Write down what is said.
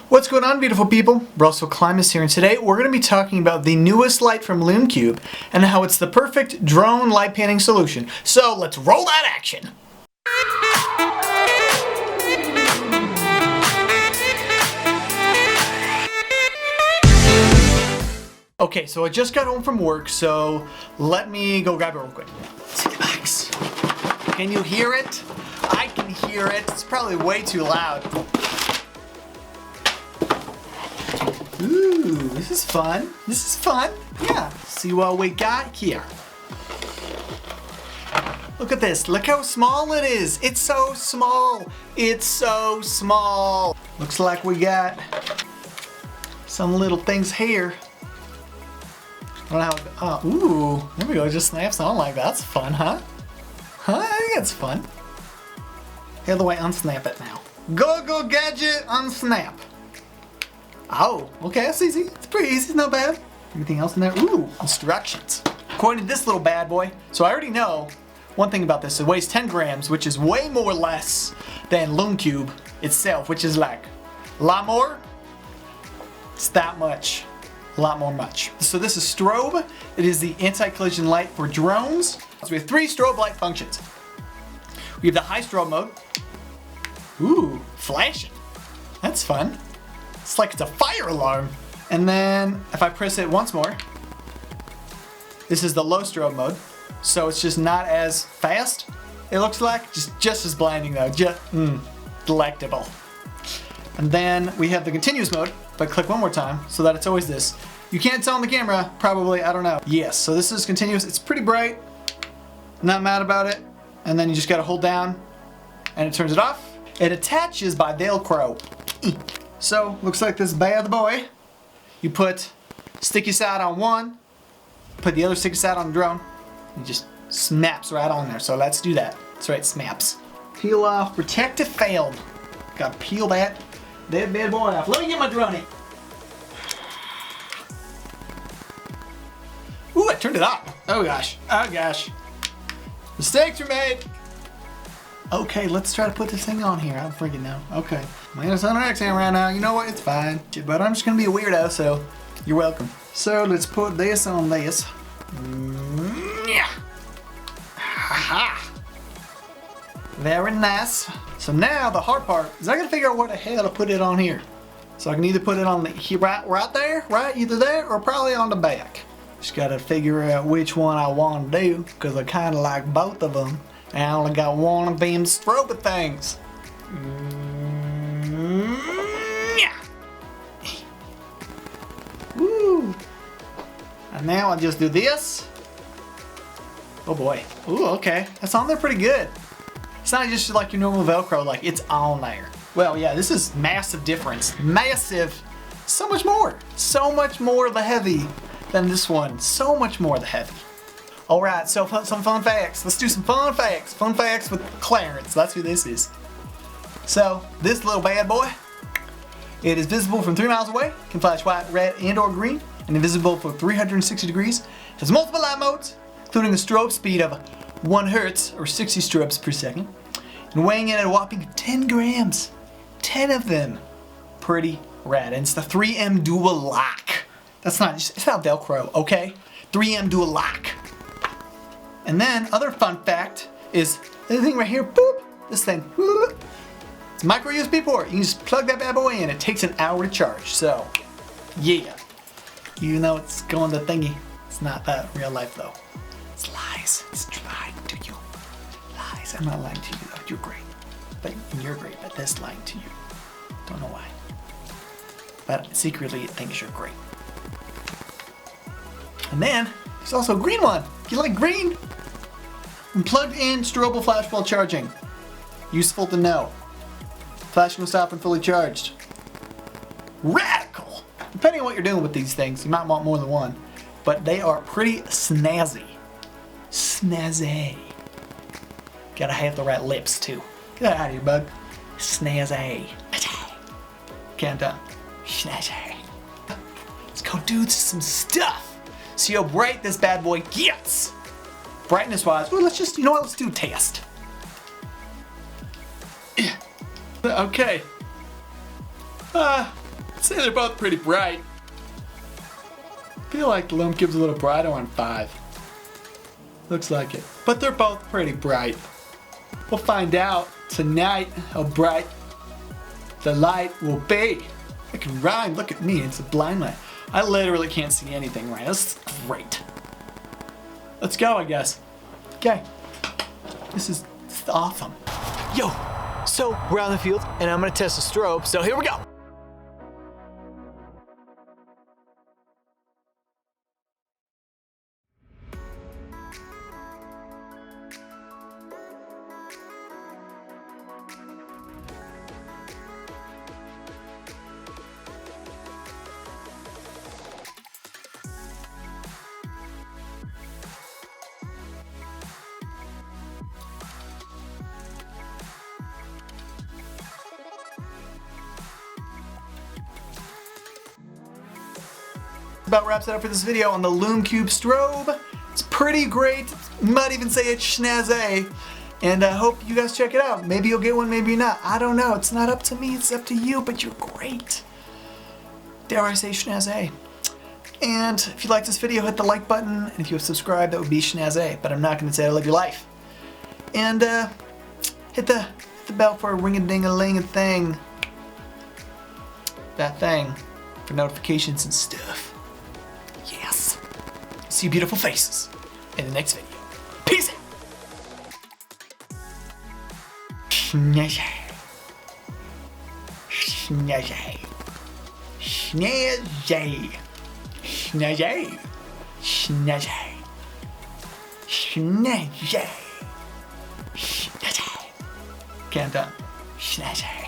What's going on, beautiful people? Russell Climbus here, and today we're going to be talking about the newest light from Lumecube and how it's the perfect drone light painting solution. So let's roll that action! Okay, so I just got home from work, so let me go grab it real quick. Let's see the box. Can you hear it? I can hear it. It's probably way too loud. Ooh, this is fun. This is fun. Yeah, see what we got here. Look at this. Look how small it is. It's so small. It's so small. Looks like we got some little things here. I don't know how, ooh, there we go. It just snaps on like that. That's fun, huh? Huh? I think that's fun. Here, the way, unsnap it now. Go gadget, unsnap. Oh, okay, that's easy. It's pretty easy, it's not bad. Anything else in there? Ooh, instructions. According to this little bad boy, so I already know one thing about this. It weighs 10 grams, which is way more less than Lumecube itself, which is like a lot more. It's that much. A lot more much. So this is strobe. It is the anti-collision light for drones. So we have 3 strobe light functions. We have the high strobe mode. Ooh, flashing. That's fun. It's like it's a fire alarm. And then if I press it once more, this is the low strobe mode. So it's just not as fast, it looks like. Just as blinding though. Just delectable. And then we have the continuous mode. If I click one more time, so that it's always this. You can't tell on the camera, probably, I don't know. Yes, so this is continuous. It's pretty bright. Not mad about it. And then you just gotta hold down and it turns it off. It attaches by Velcro. So, looks like this bad boy. You put sticky side on one, put the other sticky side on the drone, and it just snaps right on there. So let's do that. That's right, snaps. Peel off protective film. Gotta peel that bad boy off. Let me get my drone in. Ooh, I turned it off. Oh gosh, oh gosh. Mistakes were made. Okay, let's try to put this thing on here. I'm freaking know. Okay. Man, it's on an exam right now. You know what? It's fine. But I'm just gonna be a weirdo, so you're welcome. So let's put this on this. Yeah. Ha-ha. Very nice. So now the hard part is I gotta figure out where the hell to put it on here. So I can either put it on the right there, right? Either there or probably on the back. Just gotta figure out which one I want to do because I kind of like both of them. And I only got one of them strobe things. Yeah. Woo. And now I'll just do this. Oh boy. Ooh, okay. That's on there pretty good. It's not just like your normal Velcro, like it's on there. Well, yeah, this is massive difference. Massive. So much more. So much more the heavy than this one. So much more the heavy. Alright, so some fun facts. Let's do some fun facts. Fun facts with Clarence. That's who this is. So, this little bad boy, it is visible from 3 miles away, can flash white, red, and or green, and invisible for 360 degrees. It has multiple light modes, including a strobe speed of 1 hertz, or 60 strobes per second, and weighing in at a whopping 10 grams. 10 of them. Pretty rad. And it's the 3M dual lock. That's not, it's not Velcro, okay? 3M dual lock. And then, other fun fact is, this thing right here, boop, this thing, boop, it's a micro USB port. You can just plug that bad boy in. It takes an hour to charge, so, yeah. Even though it's going to thingy, it's not that real life though. It's lies. It's lying to you. Lies. I'm not lying to you though. You're great. But you're great, but that's lying to you. Don't know why. But secretly it thinks you're great. And then, there's also a green one. You like green? And plugged in strobal flash while charging. Useful to know. Flashing will stop when fully charged. Radical! Depending on what you're doing with these things, you might want more than one. But they are pretty snazzy. Snazzy. Gotta have the right lips too. Get out of here, bud. Snazzy. Okay, I'm done. Snazzy. Let's go do some stuff. See how bright this bad boy gets. Brightness wise, well, let's just, you know what, let's do a test. Okay. I'd say they're both pretty bright. I feel like the Lumecube's a little brighter on 5. Looks like it. But they're both pretty bright. We'll find out tonight how bright the light will be. I can rhyme. Look at me. It's a blind light. I literally can't see anything right. This is great. Let's go, I guess. Okay. This is awesome. Yo, so we're out in the field and I'm gonna test the strobe. So here we go. About wraps it up for this video on the Lumecube strobe. It's pretty great. Might even say it's schnazzy. And I hope you guys check it out. Maybe you'll get one, maybe not. I don't know. It's not up to me. It's up to you, but you're great. Dare I say schnazzy. And if you like this video, hit the like button. And if you have subscribed, that would be schnazzy. But I'm not going to say I live your life. And hit the bell for a ring-a-ding-a-ling thing. That thing for notifications and stuff. Yes. See beautiful faces in the next video. Peace out. Schnazzy. Schnazzy. Schnazzy. Schnazzy. Schnazzy. Schnazzy. Schnazzy. Okay, I'm done. Schnazzy.